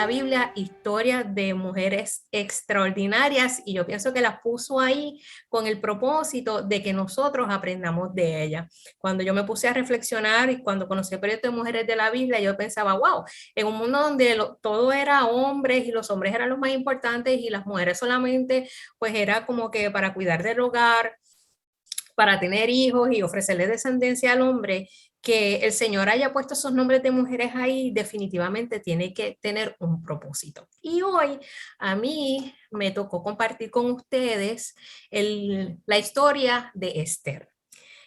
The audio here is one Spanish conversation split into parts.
la Biblia historias de mujeres extraordinarias y yo pienso que las puso ahí con el propósito de que nosotros aprendamos de ellas. Cuando yo me puse a reflexionar y cuando conocí el proyecto de mujeres de la Biblia, yo pensaba, wow, en un mundo donde todo era hombres y los hombres eran los más importantes y las mujeres solamente pues era como que para cuidar del hogar, para tener hijos y ofrecerle descendencia al hombre, que el Señor haya puesto esos nombres de mujeres ahí, definitivamente tiene que tener un propósito. Y hoy a mí me tocó compartir con ustedes la historia de Esther.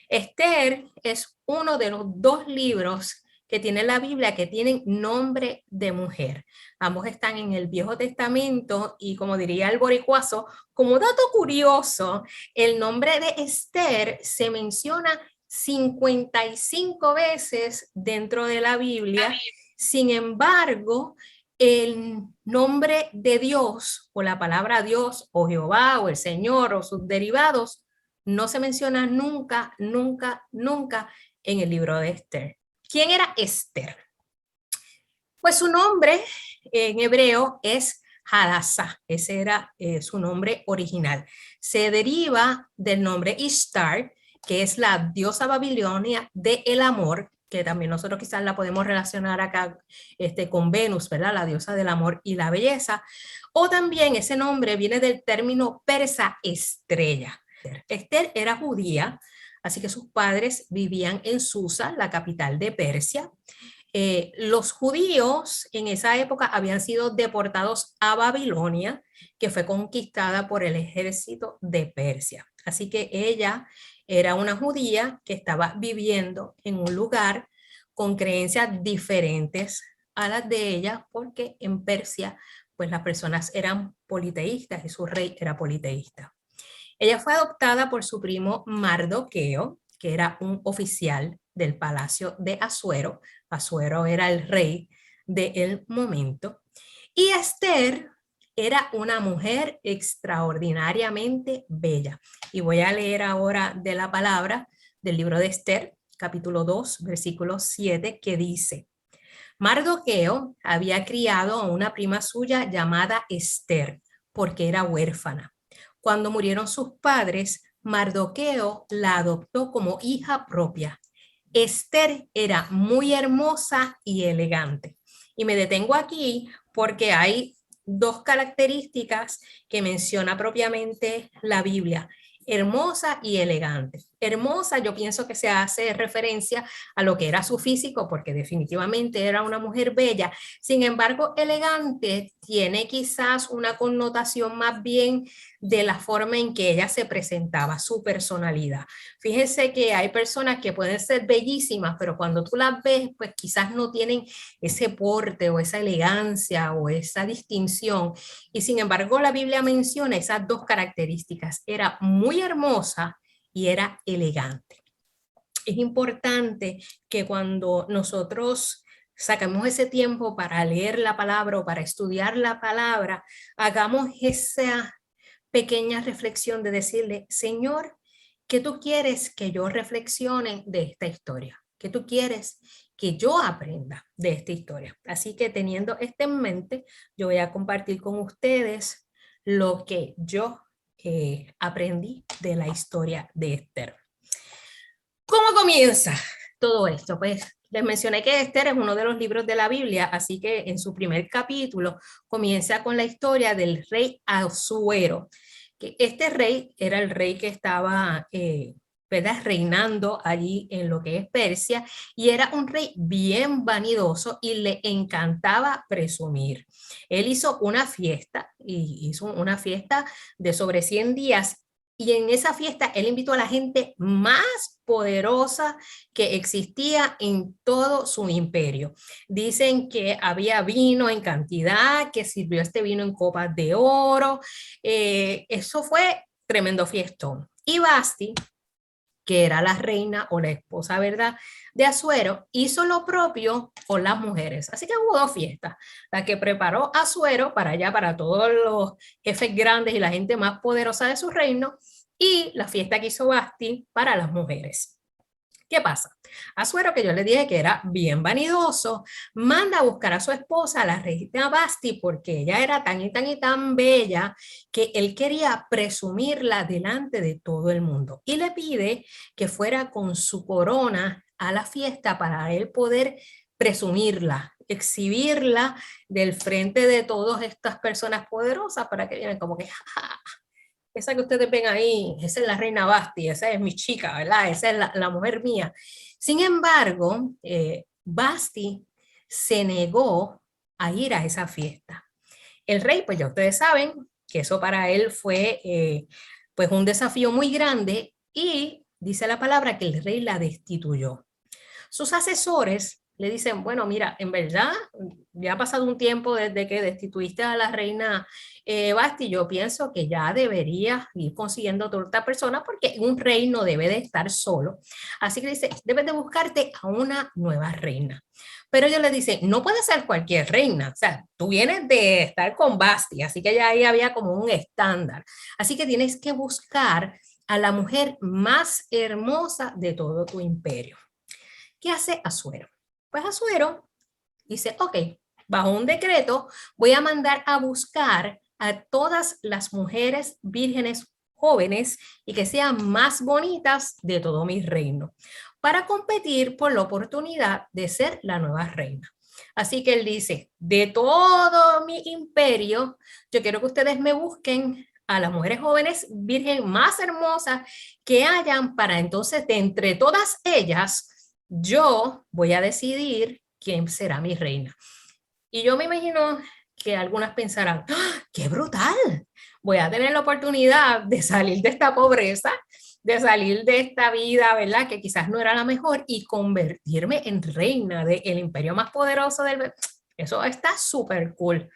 Esther es uno de los dos libros que tiene la Biblia que tienen nombre de mujer. Ambos están en el Viejo Testamento y como diría el boricuazo, como dato curioso, el nombre de Esther se menciona 55 veces dentro de la Biblia. Sin embargo, el nombre de Dios o la palabra Dios o Jehová o el Señor o sus derivados no se menciona nunca, nunca, nunca en el libro de Esther. ¿Quién era Esther? Pues su nombre en hebreo es Hadassah, ese era su nombre original. Se deriva del nombre Ishtar, que es la diosa babilonia del amor, que también nosotros quizás la podemos relacionar acá con Venus, ¿verdad? La diosa del amor y la belleza. O también ese nombre viene del término persa estrella. Esther era judía, así que sus padres vivían en Susa, la capital de Persia. Los judíos en esa época habían sido deportados a Babilonia, que fue conquistada por el ejército de Persia. Así que ella era una judía que estaba viviendo en un lugar con creencias diferentes a las de ella, porque en Persia pues las personas eran politeístas y su rey era politeísta. Ella fue adoptada por su primo Mardoqueo, que era un oficial del palacio de Asuero. Asuero era el rey del momento. Y Esther era una mujer extraordinariamente bella. Y voy a leer ahora de la palabra del libro de Esther, capítulo 2, versículo 7, que dice: Mardoqueo había criado a una prima suya llamada Esther, porque era huérfana. Cuando murieron sus padres, Mardoqueo la adoptó como hija propia. Esther era muy hermosa y elegante. Y me detengo aquí porque hay dos características que menciona propiamente la Biblia: hermosa y elegante. Hermosa, yo pienso que se hace referencia a lo que era su físico, porque definitivamente era una mujer bella. Sin embargo, elegante tiene quizás una connotación más bien de la forma en que ella se presentaba, su personalidad. Fíjense que hay personas que pueden ser bellísimas, pero cuando tú las ves, pues quizás no tienen ese porte o esa elegancia o esa distinción. Y sin embargo, la Biblia menciona esas dos características. Era muy hermosa y era elegante. Es importante que cuando nosotros sacamos ese tiempo para leer la palabra o para estudiar la palabra, hagamos esa pequeña reflexión de decirle: Señor, ¿qué tú quieres que yo reflexione de esta historia? ¿Qué tú quieres que yo aprenda de esta historia? Así que teniendo esto en mente, yo voy a compartir con ustedes lo que yo aprendí de la historia de Esther. ¿Cómo comienza todo esto? Pues les mencioné que Esther es uno de los libros de la Biblia, así que en su primer capítulo comienza con la historia del rey Asuero. Que este rey era el rey que estaba ¿verdad? Reinando allí en lo que es Persia, y era un rey bien vanidoso y le encantaba presumir. Él hizo una fiesta, y hizo una fiesta de sobre 100 días, y en esa fiesta él invitó a la gente más poderosa que existía en todo su imperio. Dicen que había vino en cantidad, que sirvió este vino en copas de oro. Eso fue tremendo fiestón. Y Basti, que era la reina o la esposa, ¿verdad?, de Asuero, hizo lo propio con las mujeres. Así que hubo dos fiestas: la que preparó Asuero para allá, para todos los jefes grandes y la gente más poderosa de su reino, y la fiesta que hizo Basti para las mujeres. ¿Qué pasa? Asuero, que yo le dije que era bien vanidoso, manda a buscar a su esposa, la reina Basti, porque ella era tan y tan y tan bella que él quería presumirla delante de todo el mundo. Y le pide que fuera con su corona a la fiesta para él poder presumirla, exhibirla del frente de todas estas personas poderosas para que vienen como que, jaja, esa que ustedes ven ahí, esa es la reina Basti, esa es mi chica, ¿verdad? Esa es la mujer mía. Sin embargo, Basti se negó a ir a esa fiesta. El rey, pues ya ustedes saben que eso para él fue pues un desafío muy grande y dice la palabra que el rey la destituyó. Sus asesores le dicen, bueno, mira, en verdad ya ha pasado un tiempo desde que destituiste a la reina Basti, yo pienso que ya deberías ir consiguiendo otra persona porque un rey no debe de estar solo. Así que dice, debes de buscarte a una nueva reina. Pero ellos le dicen, no puede ser cualquier reina, o sea, tú vienes de estar con Basti, así que ya ahí había como un estándar. Así que tienes que buscar a la mujer más hermosa de todo tu imperio. ¿Qué hace Asuero? Pues Asuero dice, ok, bajo un decreto voy a mandar a buscar a todas las mujeres vírgenes jóvenes y que sean más bonitas de todo mi reino para competir por la oportunidad de ser la nueva reina. Así que él dice, de todo mi imperio, yo quiero que ustedes me busquen a las mujeres jóvenes virgen más hermosas que hayan para entonces de entre todas ellas yo voy a decidir quién será mi reina. Y yo me imagino que algunas pensarán, ¡ah, qué brutal! Voy a tener la oportunidad de salir de esta pobreza, de salir de esta vida, ¿verdad? Que quizás no era la mejor y convertirme en reina del imperio más poderoso del... Eso está súper cool.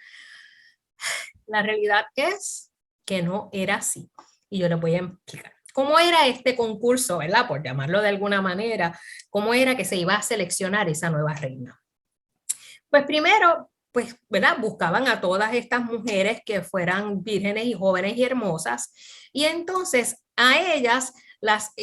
La realidad es que no era así. Y yo les voy a explicar. ¿Cómo era este concurso, verdad? Por llamarlo de alguna manera, ¿cómo era que se iba a seleccionar esa nueva reina? Pues primero, pues, ¿verdad? Buscaban a todas estas mujeres que fueran vírgenes y jóvenes y hermosas, y entonces a ellas las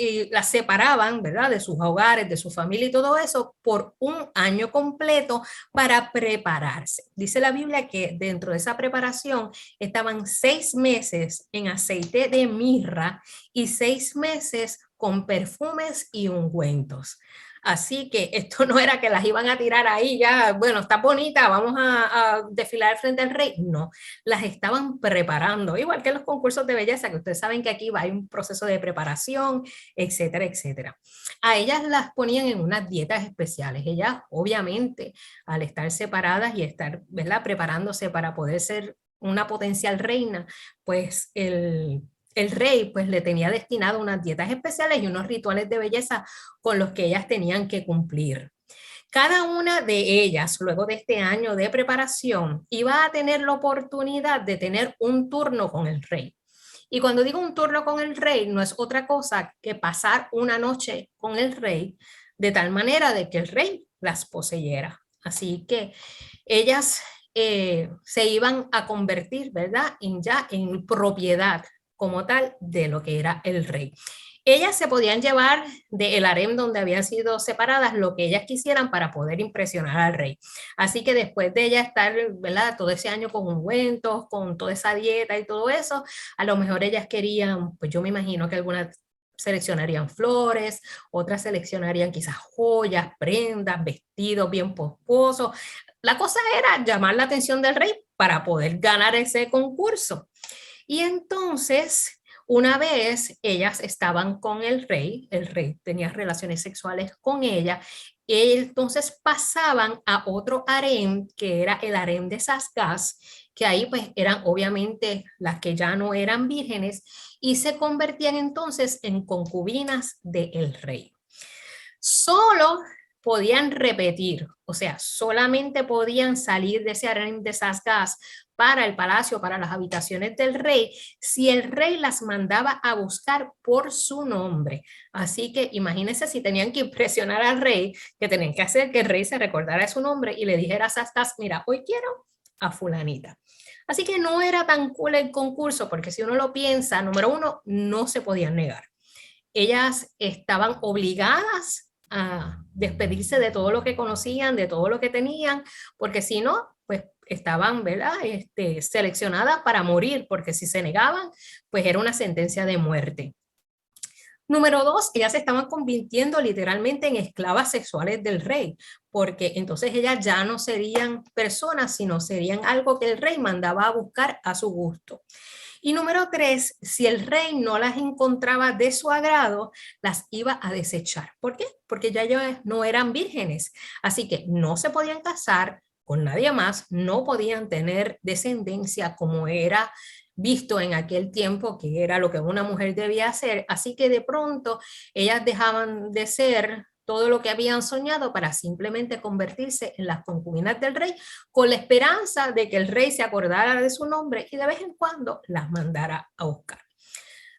separaban, ¿verdad? De sus hogares, de su familia y todo eso por un año completo para prepararse. Dice la Biblia que dentro de esa preparación estaban 6 meses en aceite de mirra y 6 meses con perfumes y ungüentos. Así que esto no era que las iban a tirar ahí ya, bueno, está bonita, vamos a desfilar frente al rey. No, las estaban preparando, igual que los concursos de belleza, que ustedes saben que aquí va, hay un proceso de preparación, etcétera, etcétera. A ellas las ponían en unas dietas especiales. Ellas, obviamente, al estar separadas y estar, ¿verdad?, preparándose para poder ser una potencial reina, pues el rey pues le tenía destinado unas dietas especiales y unos rituales de belleza con los que ellas tenían que cumplir. Cada una de ellas, luego de este año de preparación, iba a tener la oportunidad de tener un turno con el rey. Y cuando digo un turno con el rey, no es otra cosa que pasar una noche con el rey de tal manera de que el rey las poseyera. Así que ellas se iban a convertir, ¿verdad?, en propiedad como tal de lo que era el rey. Ellas se podían llevar del harem donde habían sido separadas lo que ellas quisieran para poder impresionar al rey. Así que después de ella estar, ¿verdad?, todo ese año con ungüentos, con toda esa dieta y todo eso, a lo mejor ellas querían, pues yo me imagino que algunas seleccionarían flores, otras seleccionarían quizás joyas, prendas, vestidos bien pomposos. La cosa era llamar la atención del rey para poder ganar ese concurso. Y entonces, una vez ellas estaban con el rey tenía relaciones sexuales con ella, entonces pasaban a otro harem, que era el harem de Sasgaz, que ahí pues eran obviamente las que ya no eran vírgenes y se convertían entonces en concubinas del rey. Solo podían repetir, o sea, solamente podían salir de ese harem de Sasgaz para el palacio, para las habitaciones del rey, si el rey las mandaba a buscar por su nombre. Así que imagínense si tenían que impresionar al rey, que tenían que hacer que el rey se recordara de su nombre y le dijera a Sasgaz, mira, hoy quiero a fulanita. Así que no era tan cool el concurso, porque si uno lo piensa, número uno, no se podían negar. Ellas estaban obligadas a despedirse de todo lo que conocían, de todo lo que tenían, porque si no, pues estaban, ¿verdad? Seleccionadas para morir, porque si se negaban, pues era una sentencia de muerte. Número dos, ellas se estaban convirtiendo literalmente en esclavas sexuales del rey, porque entonces ellas ya no serían personas, sino serían algo que el rey mandaba a buscar a su gusto. Y número tres, si el rey no las encontraba de su agrado, las iba a desechar. ¿Por qué? Porque ya ellas no eran vírgenes, así que no se podían casar con nadie más, no podían tener descendencia como era visto en aquel tiempo, que era lo que una mujer debía hacer. Así que de pronto ellas dejaban de ser todo lo que habían soñado para simplemente convertirse en las concubinas del rey, con la esperanza de que el rey se acordara de su nombre y de vez en cuando las mandara a buscar.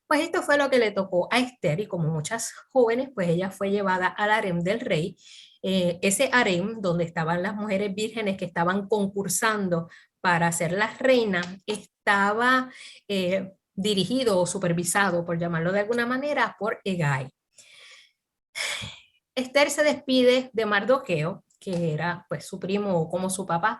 Pues esto fue lo que le tocó a Esther, y como muchas jóvenes, pues ella fue llevada al harem del rey. Ese harem donde estaban las mujeres vírgenes que estaban concursando para ser las reinas, estaba dirigido o supervisado, por llamarlo de alguna manera, por Hegai. Esther se despide de Mardoqueo, que era pues su primo o como su papá,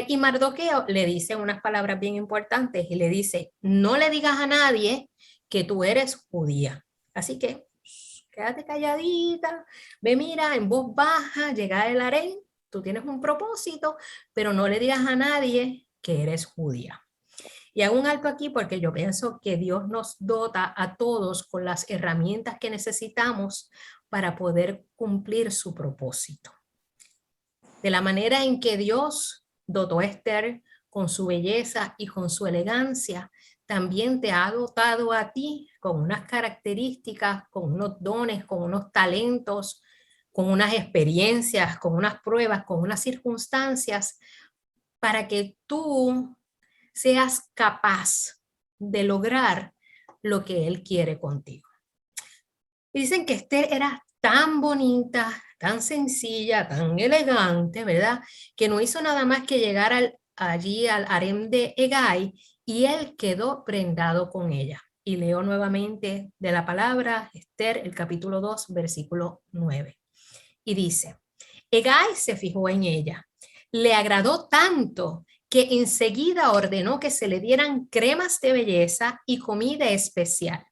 y Mardoqueo le dice unas palabras bien importantes y le dice: no le digas a nadie que tú eres judía. Así que quédate calladita, ve, mira, en voz baja, llega el harén, tú tienes un propósito, pero no le digas a nadie que eres judía. Y hago un alto aquí porque yo pienso que Dios nos dota a todos con las herramientas que necesitamos para poder cumplir su propósito. De la manera en que Dios dotó a Esther con su belleza y con su elegancia, también te ha dotado a ti con unas características, con unos dones, con unos talentos, con unas experiencias, con unas pruebas, con unas circunstancias, para que tú seas capaz de lograr lo que Él quiere contigo. Y dicen que Esther era tan bonita, tan sencilla, tan elegante, ¿verdad? Que no hizo nada más que llegar allí al harem de Hegai y él quedó prendado con ella. Y leo nuevamente de la palabra Esther, el capítulo 2, versículo 9. Y dice: Hegai se fijó en ella, le agradó tanto que enseguida ordenó que se le dieran cremas de belleza y comida especial.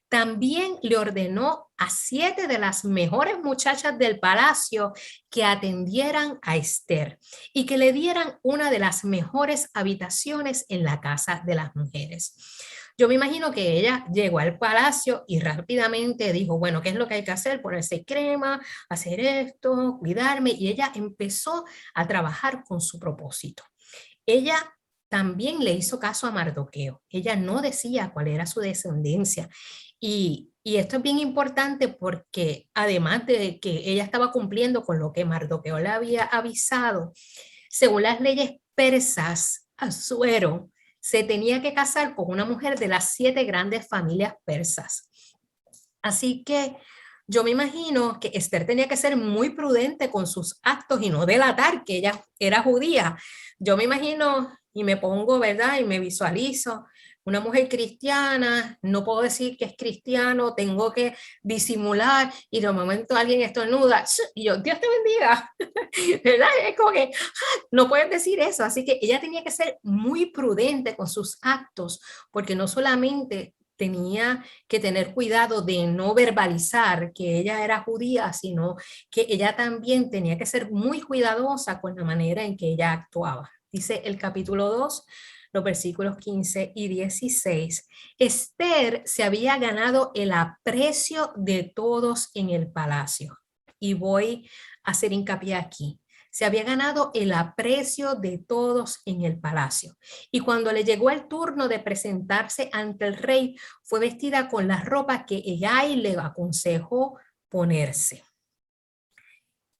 También le ordenó a 7 de las mejores muchachas del palacio que atendieran a Esther y que le dieran una de las mejores habitaciones en la casa de las mujeres. Yo me imagino que ella llegó al palacio y rápidamente dijo: bueno, ¿qué es lo que hay que hacer? Ponerse crema, hacer esto, cuidarme. Y ella empezó a trabajar con su propósito. Ella también le hizo caso a Mardoqueo. Ella no decía cuál era su descendencia. Y esto es bien importante porque además de que ella estaba cumpliendo con lo que Mardoqueo le había avisado, según las leyes persas, Asuero se tenía que casar con una mujer de las 7 grandes familias persas. Así que yo me imagino que Esther tenía que ser muy prudente con sus actos y no delatar que ella era judía. Yo me imagino y me pongo, ¿verdad? Y me visualizo una mujer cristiana, no puedo decir que es cristiano, tengo que disimular y de momento alguien estornuda y yo: Dios te bendiga, ¿verdad? Es como que no puedes decir eso. Así que ella tenía que ser muy prudente con sus actos, porque no solamente tenía que tener cuidado de no verbalizar que ella era judía, sino que ella también tenía que ser muy cuidadosa con la manera en que ella actuaba. Dice el capítulo 2, los versículos 15 y 16. Esther se había ganado el aprecio de todos en el palacio. Y voy a hacer hincapié aquí. Se había ganado el aprecio de todos en el palacio. Y cuando le llegó el turno de presentarse ante el rey, fue vestida con la ropa que Hegai le aconsejó ponerse.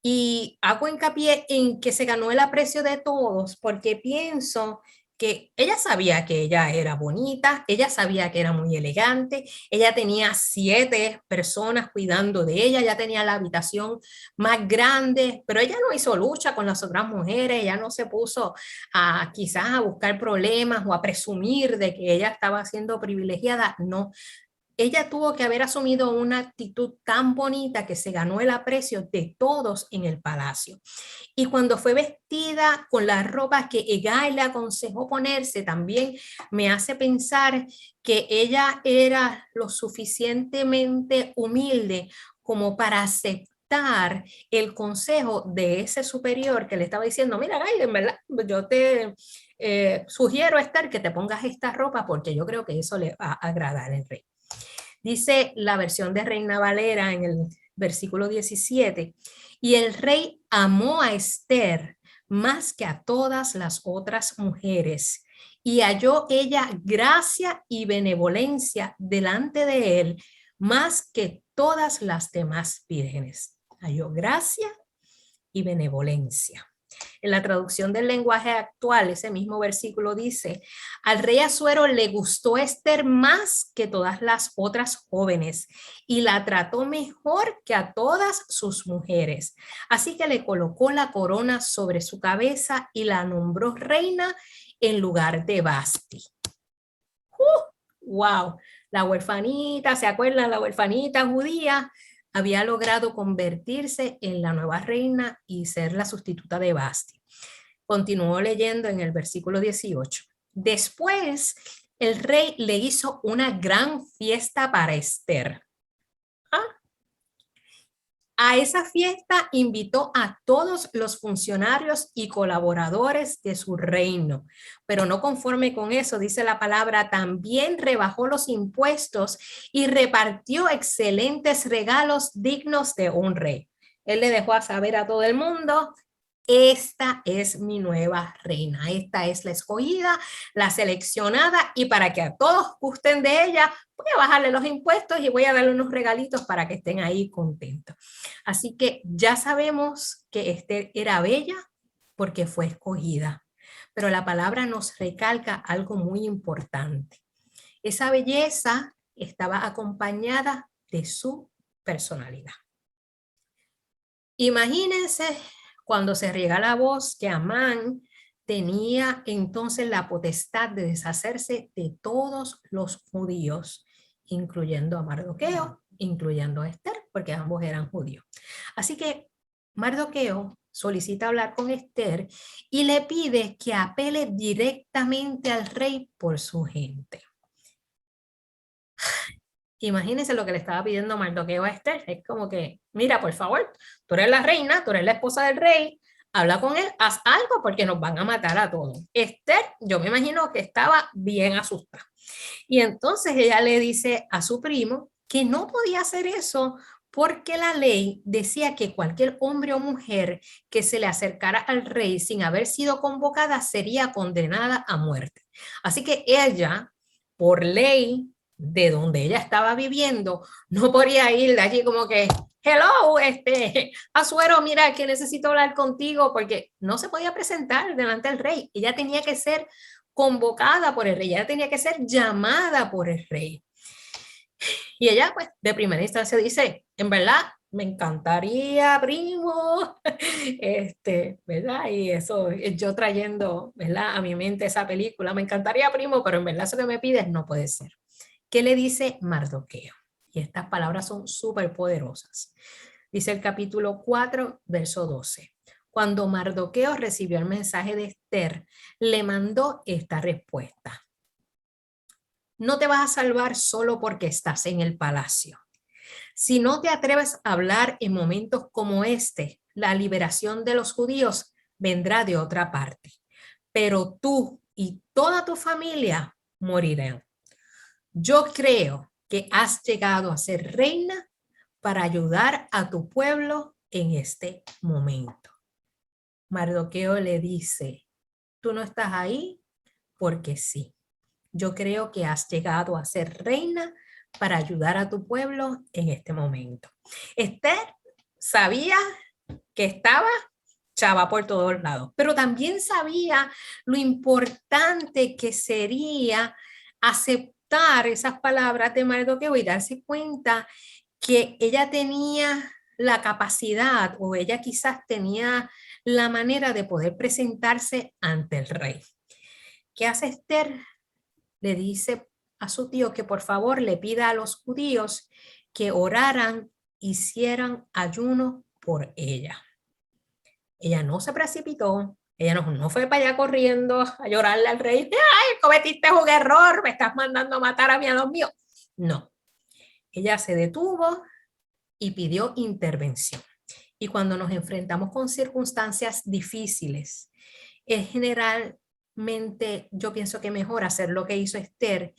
Y hago hincapié en que se ganó el aprecio de todos porque pienso que ella sabía que ella era bonita, ella sabía que era muy elegante, ella tenía 7 personas cuidando de ella, ya tenía la habitación más grande, pero ella no hizo lucha con las otras mujeres, ella no se puso a quizás a buscar problemas o a presumir de que ella estaba siendo privilegiada, no. ella tuvo que haber asumido una actitud tan bonita que se ganó el aprecio de todos en el palacio. Y cuando fue vestida con la ropa que Hegai le aconsejó ponerse, también me hace pensar que ella era lo suficientemente humilde como para aceptar el consejo de ese superior que le estaba diciendo, mira, Hegai, en verdad, yo te sugiero, Esther, que te pongas esta ropa porque yo creo que eso le va a agradar al rey. Dice la versión de Reina Valera en el versículo 17, y el rey amó a Esther más que a todas las otras mujeres, y halló ella gracia y benevolencia delante de él, más que todas las demás vírgenes. Halló gracia y benevolencia. En la traducción del lenguaje actual, ese mismo versículo dice, al rey Asuero le gustó Esther más que todas las otras jóvenes y la trató mejor que a todas sus mujeres. Así que le colocó la corona sobre su cabeza y la nombró reina en lugar de Vasti. ¡Wow! La huerfanita, ¿se acuerdan? La huerfanita judía había logrado convertirse en la nueva reina y ser la sustituta de Vasti. Continuó leyendo en el versículo 18. Después, el rey le hizo una gran fiesta para Esther. A esa fiesta invitó a todos los funcionarios y colaboradores de su reino, pero no conforme con eso, dice la palabra, también rebajó los impuestos y repartió excelentes regalos dignos de un rey. Él le dejó a saber a todo el mundo, esta es mi nueva reina, esta es la escogida, la seleccionada, y para que a todos gusten de ella, voy a bajarle los impuestos y voy a darle unos regalitos para que estén ahí contentos. Así que ya sabemos que Esther era bella porque fue escogida, pero la palabra nos recalca algo muy importante. Esa belleza estaba acompañada de su personalidad. Imagínense cuando se riega la voz que Amán tenía entonces la potestad de deshacerse de todos los judíos, incluyendo a Mardoqueo, incluyendo a Esther, porque ambos eran judíos. Así que Mardoqueo solicita hablar con Esther y le pide que apele directamente al rey por su gente. Imagínense lo que le estaba pidiendo Mardoqueo a Esther. Es como que, mira, por favor, tú eres la reina, tú eres la esposa del rey, habla con él, haz algo porque nos van a matar a todos. Esther, yo me imagino que estaba bien asustada. Y entonces ella le dice a su primo que no podía hacer eso porque la ley decía que cualquier hombre o mujer que se le acercara al rey sin haber sido convocada sería condenada a muerte. Así que ella, por ley, de donde ella estaba viviendo, no podía ir de allí como que, hello, Asuero, mira que necesito hablar contigo, porque no se podía presentar delante del rey. Ella tenía que ser convocada por el rey, ella tenía que ser llamada por el rey. Y ella, pues, de primera instancia dice, en verdad, me encantaría, primo, ¿verdad? Y eso, yo trayendo, ¿verdad? A mi mente esa película, me encantaría, primo, pero en verdad eso que me pides no puede ser. ¿Qué le dice Mardoqueo? Y estas palabras son súper poderosas. Dice el capítulo 4, verso 12. Cuando Mardoqueo recibió el mensaje de Esther, le mandó esta respuesta. No te vas a salvar solo porque estás en el palacio. Si no te atreves a hablar en momentos como este, la liberación de los judíos vendrá de otra parte. Pero tú y toda tu familia morirán. Yo creo que has llegado a ser reina para ayudar a tu pueblo en este momento. Mardoqueo le dice, tú no estás ahí porque sí. Yo creo que has llegado a ser reina para ayudar a tu pueblo en este momento. Esther sabía que estaba chava por todos lados, pero también sabía lo importante que sería aceptar esas palabras de Mardoqueo y darse cuenta que ella tenía la capacidad o ella quizás tenía la manera de poder presentarse ante el rey. ¿Qué hace Esther? Le dice a su tío que por favor le pida a los judíos que oraran, hicieran ayuno por ella. Ella no se precipitó, ella no fue para allá corriendo a llorarle al rey, ¡ay, cometiste un error, me estás mandando a matar a mí, a los míos! No, ella se detuvo y pidió intervención. Y cuando nos enfrentamos con circunstancias difíciles, es generalmente, yo pienso que mejor hacer lo que hizo Esther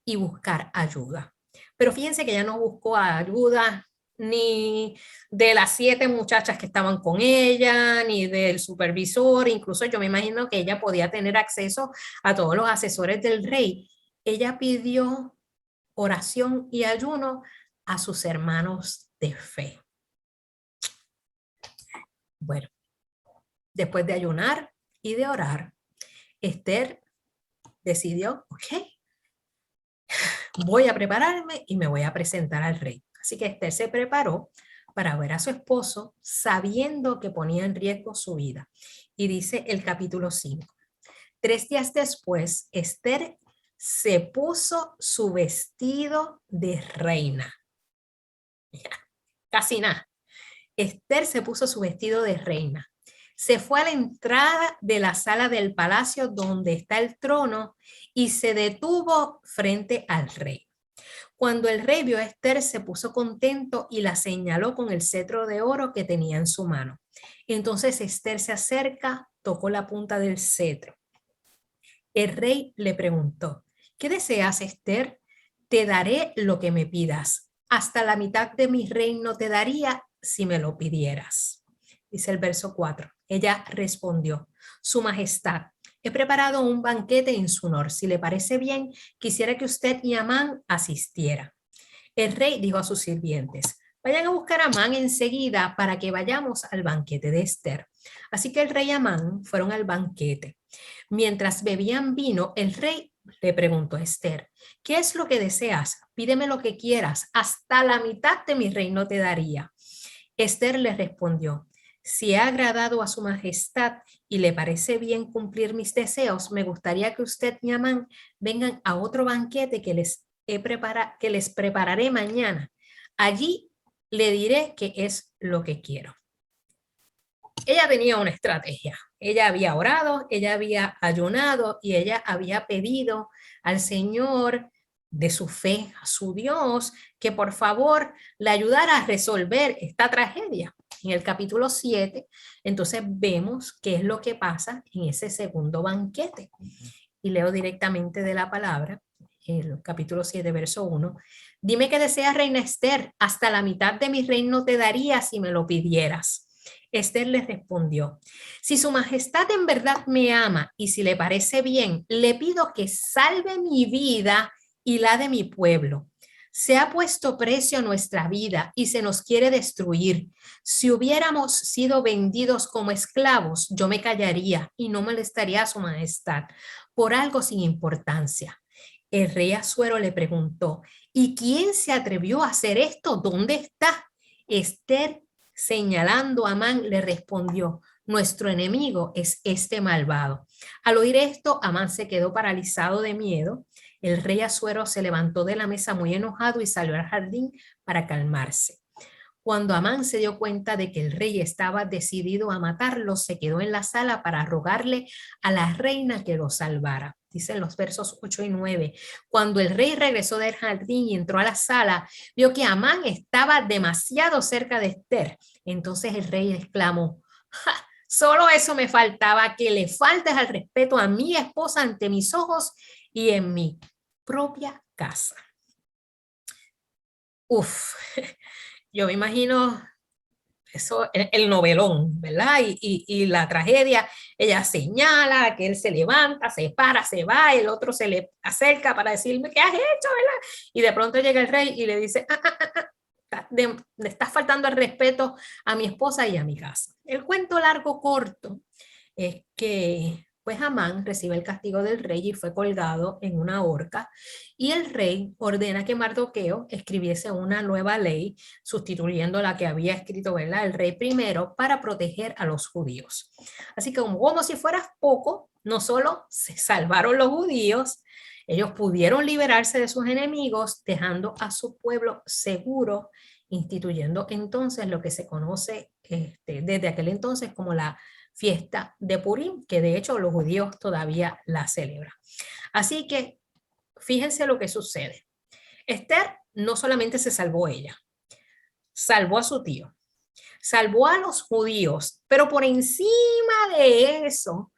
y buscar ayuda. Pero fíjense que ella no buscó ayuda ni de las 7 muchachas que estaban con ella, ni del supervisor, incluso yo me imagino que ella podía tener acceso a todos los asesores del rey. Ella pidió oración y ayuno a sus hermanos de fe. Bueno, después de ayunar y de orar, Esther decidió, ok, voy a prepararme y me voy a presentar al rey. Así que Esther se preparó para ver a su esposo sabiendo que ponía en riesgo su vida. Y dice el capítulo 5. 3 días después, Esther se puso su vestido de reina. Casi nada. Esther se puso su vestido de reina. Se fue a la entrada de la sala del palacio donde está el trono y se detuvo frente al rey. Cuando el rey vio a Esther, se puso contento y la señaló con el cetro de oro que tenía en su mano. Entonces Esther se acerca, tocó la punta del cetro. El rey le preguntó, ¿qué deseas, Esther? Te daré lo que me pidas. Hasta la mitad de mi reino te daría si me lo pidieras. Dice el verso 4. Ella respondió, Su Majestad, he preparado un banquete en su honor. Si le parece bien, quisiera que usted y Amán asistieran. El rey dijo a sus sirvientes, vayan a buscar a Amán enseguida para que vayamos al banquete de Esther. Así que el rey y Amán fueron al banquete. Mientras bebían vino, el rey le preguntó a Esther, ¿qué es lo que deseas? Pídeme lo que quieras, hasta la mitad de mi reino te daría. Esther le respondió, si ha agradado a su majestad y le parece bien cumplir mis deseos, me gustaría que usted y Amán vengan a otro banquete que les prepararé mañana. Allí le diré qué es lo que quiero. Ella tenía una estrategia. Ella había orado, ella había ayunado y ella había pedido al Señor de su fe, a su Dios, que por favor le ayudara a resolver esta tragedia. En el capítulo 7, entonces vemos qué es lo que pasa en ese segundo banquete. Y leo directamente de la palabra, el capítulo 7, verso 1. Dime qué deseas, reina Esther, hasta la mitad de mi reino te daría si me lo pidieras. Esther le respondió, si su majestad en verdad me ama y si le parece bien, le pido que salve mi vida y la de mi pueblo. Se ha puesto precio a nuestra vida y se nos quiere destruir. Si hubiéramos sido vendidos como esclavos, yo me callaría y no molestaría a su majestad por algo sin importancia. El rey Asuero le preguntó, ¿y quién se atrevió a hacer esto? ¿Dónde está? Esther, señalando a Amán, le respondió, nuestro enemigo es este malvado. Al oír esto, Amán se quedó paralizado de miedo. El rey Asuero se levantó de la mesa muy enojado y salió al jardín para calmarse. Cuando Amán se dio cuenta de que el rey estaba decidido a matarlo, se quedó en la sala para rogarle a la reina que lo salvara. Dicen los versos 8 y 9. Cuando el rey regresó del jardín y entró a la sala, vio que Amán estaba demasiado cerca de Esther. Entonces el rey exclamó, ¡ja! Solo eso me faltaba, que le faltes al respeto a mi esposa ante mis ojos y en mi propia casa. Uf, yo me imagino eso, el novelón, ¿verdad? Y la tragedia, ella señala que él se levanta, se para, se va, el otro se le acerca para decirme, ¿qué has hecho, verdad? Y de pronto llega el rey y le dice, le estás faltando el respeto a mi esposa y a mi casa. El cuento largo corto es que pues Amán recibe el castigo del rey y fue colgado en una horca, y el rey ordena que Mardoqueo escribiese una nueva ley sustituyendo la que había escrito, ¿verdad?, el rey primero, para proteger a los judíos. Así que como si fuera poco, no solo se salvaron los judíos, Ellos pudieron liberarse de sus enemigos, dejando a su pueblo seguro, instituyendo entonces lo que se conoce desde aquel entonces como la fiesta de Purim, que de hecho los judíos todavía la celebran. Así que fíjense lo que sucede. Esther no solamente se salvó ella, salvó a su tío, salvó a los judíos, pero por encima de eso,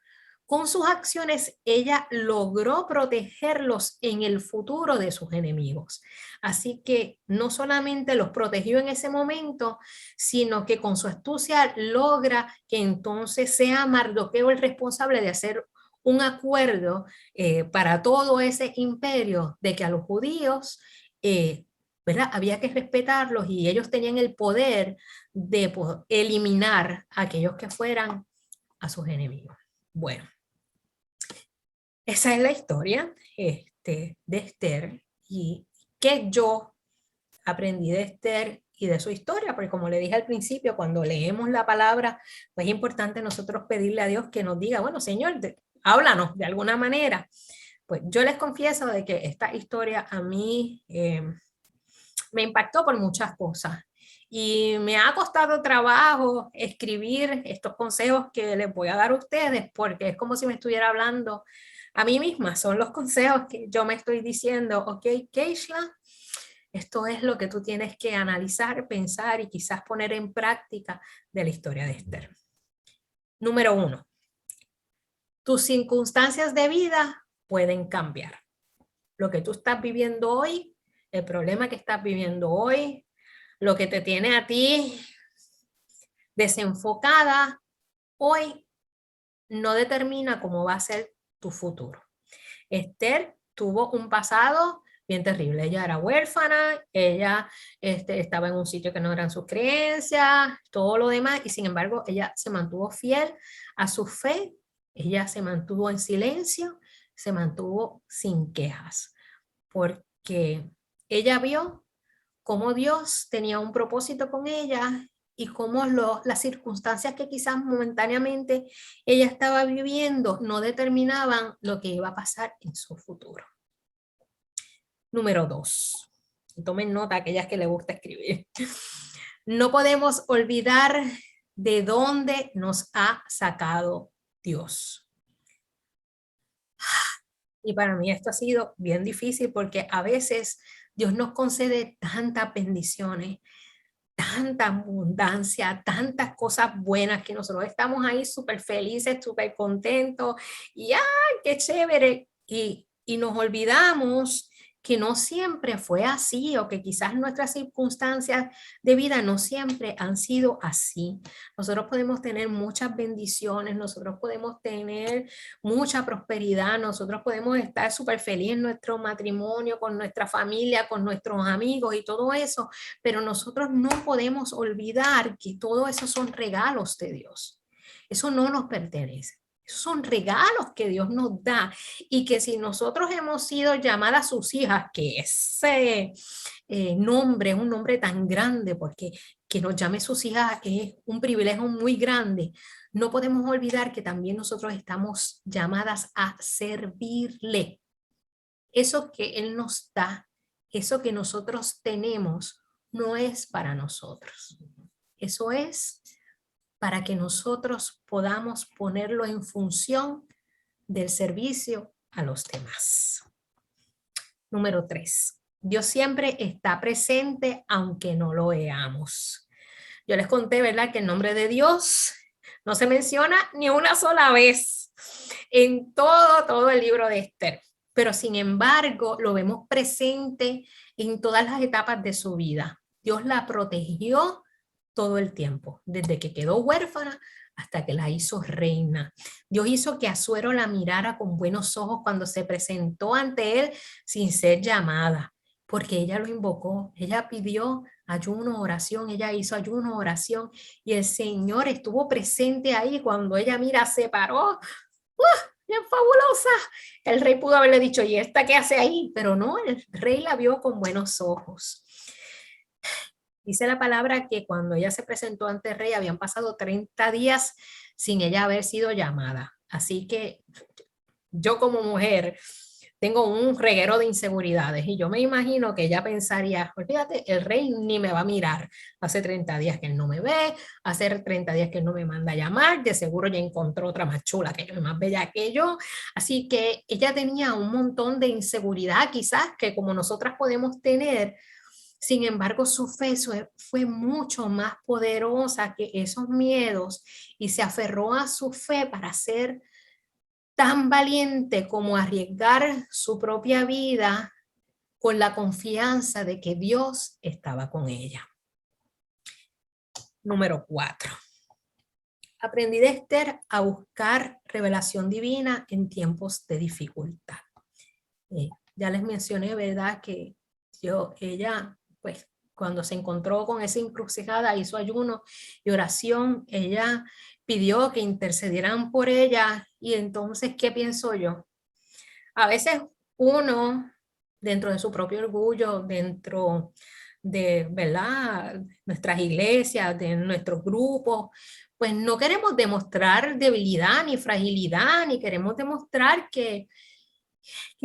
con sus acciones, ella logró protegerlos en el futuro de sus enemigos. Así que no solamente los protegió en ese momento, sino que con su astucia logra que entonces sea Mardoqueo el responsable de hacer un acuerdo para todo ese imperio de que a los judíos, ¿verdad? Había que respetarlos y ellos tenían el poder de eliminar a aquellos que fueran a sus enemigos. Bueno. Esa es la historia de Esther y que yo aprendí de Esther y de su historia, porque como le dije al principio, cuando leemos la palabra, pues es importante nosotros pedirle a Dios que nos diga, bueno, Señor, háblanos de alguna manera. Pues yo les confieso de que esta historia a mí me impactó por muchas cosas. Y me ha costado trabajo escribir estos consejos que les voy a dar a ustedes, porque es como si me estuviera hablando a mí misma. Son los consejos que yo me estoy diciendo, ok, Keishla, esto es lo que tú tienes que analizar, pensar y quizás poner en práctica de la historia de Esther. Número 1, tus circunstancias de vida pueden cambiar. Lo que tú estás viviendo hoy, el problema que estás viviendo hoy, lo que te tiene a ti desenfocada hoy, no determina cómo va a ser tu futuro. Esther tuvo un pasado bien terrible. Ella era huérfana, ella estaba en un sitio que no eran sus creencias, todo lo demás, y sin embargo ella se mantuvo fiel a su fe, ella se mantuvo en silencio, se mantuvo sin quejas, porque ella vio cómo Dios tenía un propósito con ella y cómo las circunstancias que quizás momentáneamente ella estaba viviendo no determinaban lo que iba a pasar en su futuro. Número 2. Tomen nota aquellas que les gusta escribir. No podemos olvidar de dónde nos ha sacado Dios. Y para mí esto ha sido bien difícil porque a veces Dios nos concede tantas bendiciones, tanta abundancia, tantas cosas buenas que nosotros estamos ahí súper felices, súper contentos y ¡ay, qué chévere! Y nos olvidamos que no siempre fue así o que quizás nuestras circunstancias de vida no siempre han sido así. Nosotros podemos tener muchas bendiciones, nosotros podemos tener mucha prosperidad, nosotros podemos estar súper felices en nuestro matrimonio, con nuestra familia, con nuestros amigos y todo eso, pero nosotros no podemos olvidar que todo eso son regalos de Dios. Eso no nos pertenece. Esos son regalos que Dios nos da y que si nosotros hemos sido llamadas sus hijas, que ese nombre es un nombre tan grande porque que nos llame sus hijas es un privilegio muy grande, no podemos olvidar que también nosotros estamos llamadas a servirle. Eso que Él nos da, eso que nosotros tenemos, no es para nosotros. Eso es para que nosotros podamos ponerlo en función del servicio a los demás. Número 3. Dios siempre está presente aunque no lo veamos. Yo les conté, ¿verdad?, que el nombre de Dios no se menciona ni una sola vez en todo el libro de Esther. Pero sin embargo lo vemos presente en todas las etapas de su vida. Dios la protegió todo el tiempo, desde que quedó huérfana hasta que la hizo reina. Dios hizo que Asuero la mirara con buenos ojos cuando se presentó ante él sin ser llamada, porque ella lo invocó, ella pidió ayuno, oración, ella hizo ayuno, oración, y el Señor estuvo presente ahí cuando ella, mira, se paró. ¡Bien fabulosa! El rey pudo haberle dicho, ¿y esta qué hace ahí? Pero no, el rey la vio con buenos ojos. Dice la palabra que cuando ella se presentó ante el rey habían pasado 30 días sin ella haber sido llamada. Así que yo como mujer tengo un reguero de inseguridades. Y yo me imagino que ella pensaría, olvídate, el rey ni me va a mirar. Hace 30 días que él no me ve, hace 30 días que él no me manda a llamar, de seguro ya encontró otra más chula que yo, más bella que yo. Así que ella tenía un montón de inseguridad, quizás que como nosotras podemos tener. Sin embargo, su fe fue mucho más poderosa que esos miedos y se aferró a su fe para ser tan valiente como arriesgar su propia vida con la confianza de que Dios estaba con ella. Número 4. Aprendí de Esther a buscar revelación divina en tiempos de dificultad. Ya les mencioné, ¿verdad? Que ella, pues, cuando se encontró con esa encrucijada, hizo ayuno y oración, ella pidió que intercedieran por ella. Y entonces, ¿qué pienso yo? A veces uno, dentro de su propio orgullo, dentro de, ¿verdad?, nuestras iglesias, de nuestros grupos, pues no queremos demostrar debilidad ni fragilidad, ni queremos demostrar que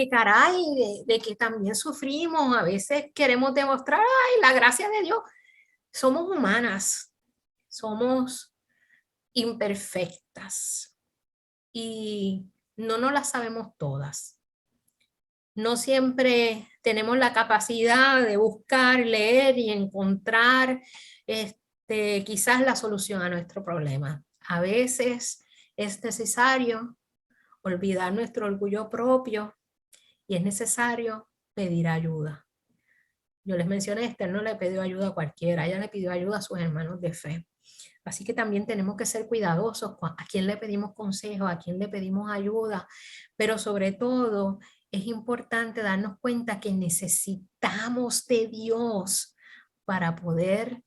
caray, de que también sufrimos. A veces queremos demostrar, ay, la gracia de Dios. Somos humanas, somos imperfectas y no nos las sabemos todas. No siempre tenemos la capacidad de buscar, leer y encontrar quizás la solución a nuestro problema. A veces es necesario olvidar nuestro orgullo propio y es necesario pedir ayuda. Yo les mencioné, Esther no le pidió ayuda a cualquiera, ella le pidió ayuda a sus hermanos de fe. Así que también tenemos que ser cuidadosos a quién le pedimos consejo, a quién le pedimos ayuda, pero sobre todo es importante darnos cuenta que necesitamos de Dios para poder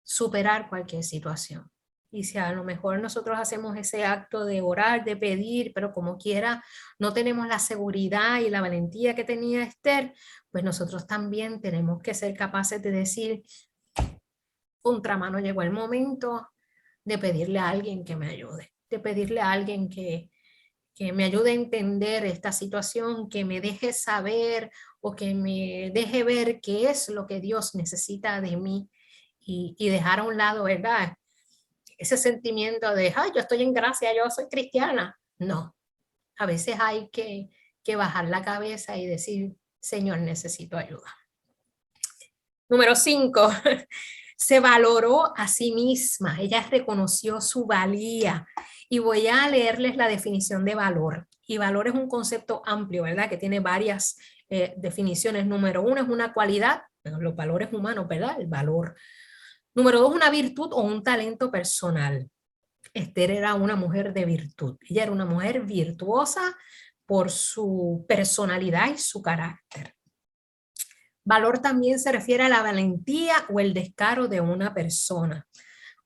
superar cualquier situación. Y si a lo mejor nosotros hacemos ese acto de orar, de pedir, pero como quiera no tenemos la seguridad y la valentía que tenía Esther, pues nosotros también tenemos que ser capaces de decir, contramano, llegó el momento de pedirle a alguien que me ayude, de pedirle a alguien que me ayude a entender esta situación, que me deje saber o que me deje ver qué es lo que Dios necesita de mí y dejar a un lado, ¿verdad?, ese sentimiento de, ay, yo estoy en gracia, yo soy cristiana. No, a veces hay que bajar la cabeza y decir, Señor, necesito ayuda. Número 5, se valoró a sí misma, ella reconoció su valía. Y voy a leerles la definición de valor. Y valor es un concepto amplio, ¿verdad?, que tiene varias definiciones. Número 1 es una cualidad, los valores humanos, ¿verdad?, el valor. Número 2, una virtud o un talento personal. Esther era una mujer de virtud. Ella era una mujer virtuosa por su personalidad y su carácter. Valor también se refiere a la valentía o el descaro de una persona,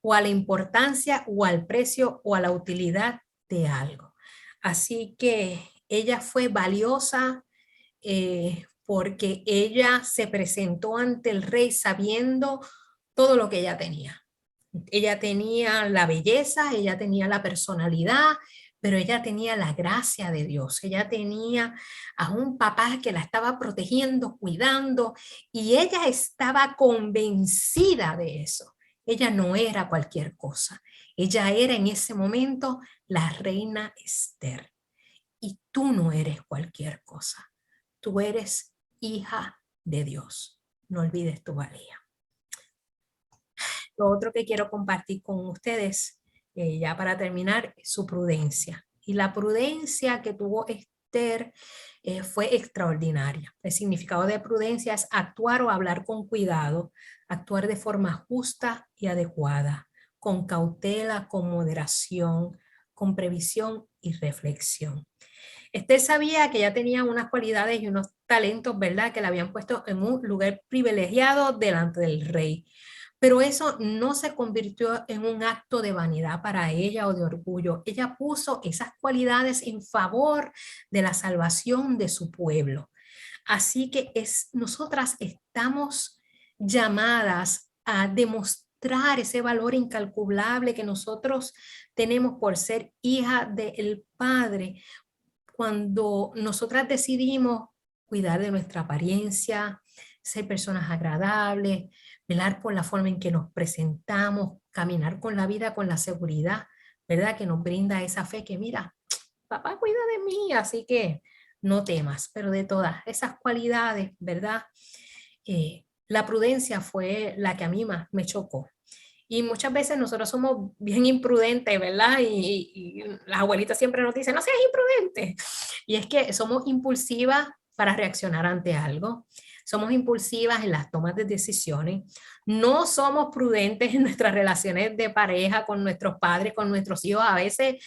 o a la importancia o al precio o a la utilidad de algo. Así que ella fue valiosa porque ella se presentó ante el rey sabiendo todo lo que ella tenía. Ella tenía la belleza, ella tenía la personalidad, pero ella tenía la gracia de Dios. Ella tenía a un papá que la estaba protegiendo, cuidando, y ella estaba convencida de eso. Ella no era cualquier cosa. Ella era en ese momento la reina Esther. Y tú no eres cualquier cosa. Tú eres hija de Dios. No olvides tu valía. Lo otro que quiero compartir con ustedes, ya para terminar, es su prudencia. Y la prudencia que tuvo Esther fue extraordinaria. El significado de prudencia es actuar o hablar con cuidado, actuar de forma justa y adecuada, con cautela, con moderación, con previsión y reflexión. Esther sabía que ella tenía unas cualidades y unos talentos, ¿verdad?, que la habían puesto en un lugar privilegiado delante del rey. Pero eso no se convirtió en un acto de vanidad para ella o de orgullo. Ella puso esas cualidades en favor de la salvación de su pueblo. Así que nosotras estamos llamadas a demostrar ese valor incalculable que nosotros tenemos por ser hija del Padre, cuando nosotras decidimos cuidar de nuestra apariencia, ser personas agradables, velar por la forma en que nos presentamos, caminar con la vida con la seguridad, ¿verdad? Que nos brinda esa fe que mira, papá cuida de mí, así que no temas, pero de todas esas cualidades, ¿verdad? La prudencia fue la que a mí más me chocó. Y muchas veces nosotros somos bien imprudentes, ¿verdad? Y las abuelitas siempre nos dicen, no seas imprudente. Y es que somos impulsivas para reaccionar ante algo. Somos impulsivas en las tomas de decisiones. No somos prudentes en nuestras relaciones de pareja con nuestros padres, con nuestros hijos. A veces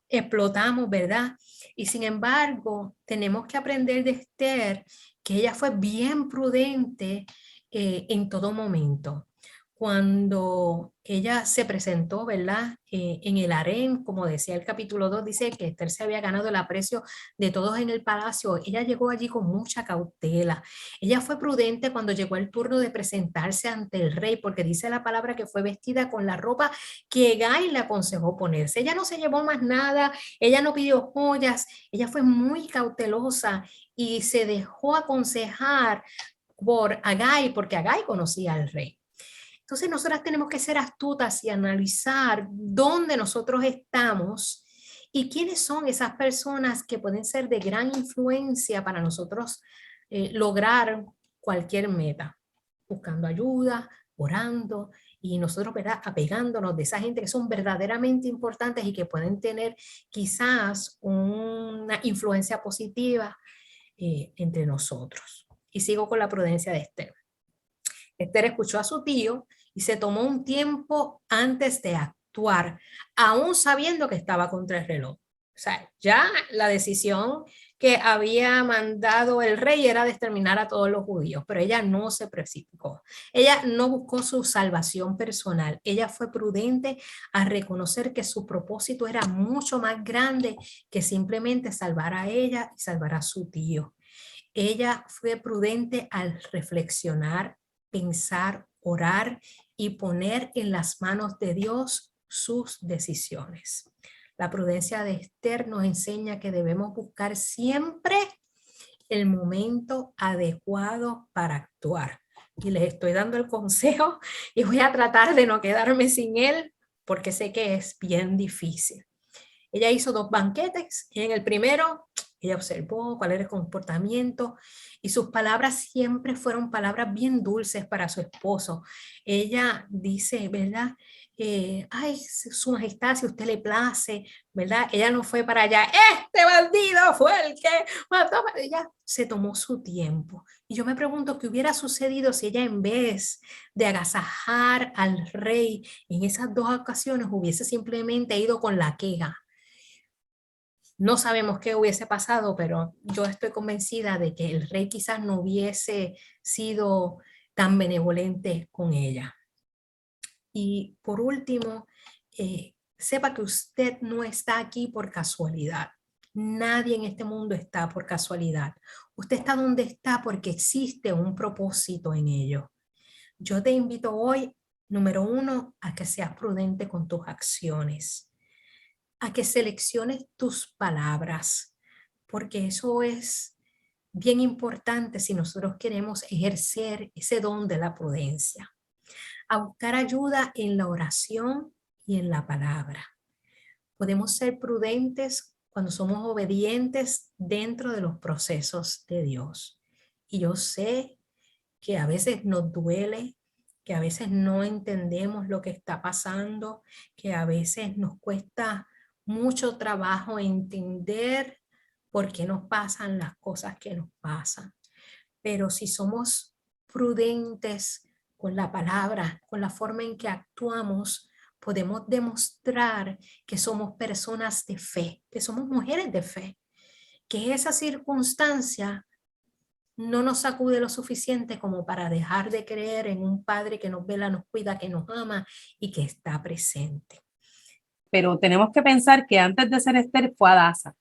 explotamos, ¿verdad? Y sin embargo, tenemos que aprender de Esther que ella fue bien prudente en todo momento. Cuando ella se presentó, ¿verdad? En el harén, como decía el capítulo 2, dice que Esther se había ganado el aprecio de todos en el palacio. Ella llegó allí con mucha cautela. Ella fue prudente cuando llegó el turno de presentarse ante el rey, porque dice la palabra que fue vestida con la ropa que Gai le aconsejó ponerse. Ella no se llevó más nada, ella no pidió joyas, ella fue muy cautelosa y se dejó aconsejar por Agai, porque Agai conocía al rey. Entonces nosotras tenemos que ser astutas y analizar dónde nosotros estamos y quiénes son esas personas que pueden ser de gran influencia para nosotros lograr cualquier meta, buscando ayuda, orando y nosotros, ¿verdad?, apegándonos de esa gente que son verdaderamente importantes y que pueden tener quizás una influencia positiva entre nosotros. Y sigo con la prudencia de Esther. Esther escuchó a su tío y se tomó un tiempo antes de actuar, aún sabiendo que estaba contra el reloj. O sea, ya la decisión que había mandado el rey era de exterminar a todos los judíos, pero ella no se precipitó. Ella no buscó su salvación personal. Ella fue prudente a reconocer que su propósito era mucho más grande que simplemente salvar a ella y salvar a su tío. Ella fue prudente al reflexionar, pensar, orar y poner en las manos de Dios sus decisiones. La prudencia de Esther nos enseña que debemos buscar siempre el momento adecuado para actuar. Y les estoy dando el consejo y voy a tratar de no quedarme sin él porque sé que es bien difícil. Ella hizo 2 banquetes y en el primero ella observó cuál era el comportamiento y sus palabras siempre fueron palabras bien dulces para su esposo. Ella dice, ¿verdad? Ay, su majestad, si usted le place, ¿verdad? Ella no fue para allá, este bandido fue el que mató. Ella se tomó su tiempo. Y yo me pregunto qué hubiera sucedido si ella en vez de agasajar al rey en esas 2 ocasiones hubiese simplemente ido con la queja. No sabemos qué hubiese pasado, pero yo estoy convencida de que el rey quizás no hubiese sido tan benevolente con ella. Y por último, sepa que usted no está aquí por casualidad. Nadie en este mundo está por casualidad. Usted está donde está porque existe un propósito en ello. Yo te invito hoy, número 1, a que seas prudente con tus acciones, a que selecciones tus palabras, porque eso es bien importante si nosotros queremos ejercer ese don de la prudencia. A buscar ayuda en la oración y en la palabra. Podemos ser prudentes cuando somos obedientes dentro de los procesos de Dios. Y yo sé que a veces nos duele, que a veces no entendemos lo que está pasando, que a veces nos cuesta mucho trabajo entender por qué nos pasan las cosas que nos pasan. Pero si somos prudentes con la palabra, con la forma en que actuamos, podemos demostrar que somos personas de fe, que somos mujeres de fe, que esa circunstancia no nos sacude lo suficiente como para dejar de creer en un Padre que nos vela, nos cuida, que nos ama y que está presente. Pero tenemos que pensar que antes de ser Esther fue Adasa.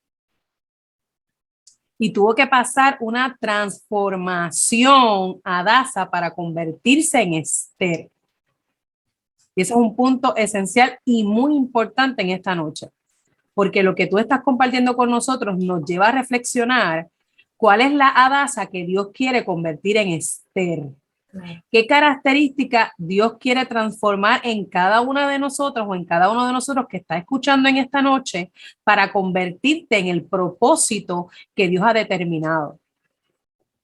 Y tuvo que pasar una transformación Adasa para convertirse en Esther. Y ese es un punto esencial y muy importante en esta noche. porque lo que tú estás compartiendo con nosotros nos lleva a reflexionar cuál es la Hadasa que Dios quiere convertir en Esther. ¿Qué características Dios quiere transformar en cada una de nosotros o en cada uno de nosotros que está escuchando en esta noche para convertirte en el propósito que Dios ha determinado?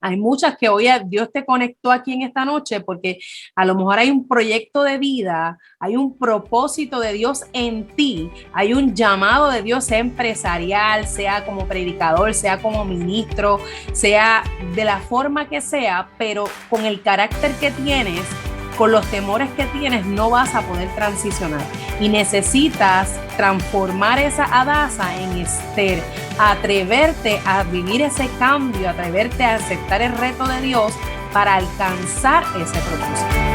Hay muchas que hoy Dios te conectó aquí en esta noche porque a lo mejor hay un proyecto de vida, hay un propósito de Dios en ti, hay un llamado de Dios, sea empresarial, sea como predicador, sea como ministro, sea de la forma que sea, pero con el carácter que tienes, con los temores que tienes, no vas a poder transicionar y necesitas transformar esa Hadasa en Esther, atreverte a vivir ese cambio, atreverte a aceptar el reto de Dios para alcanzar ese propósito.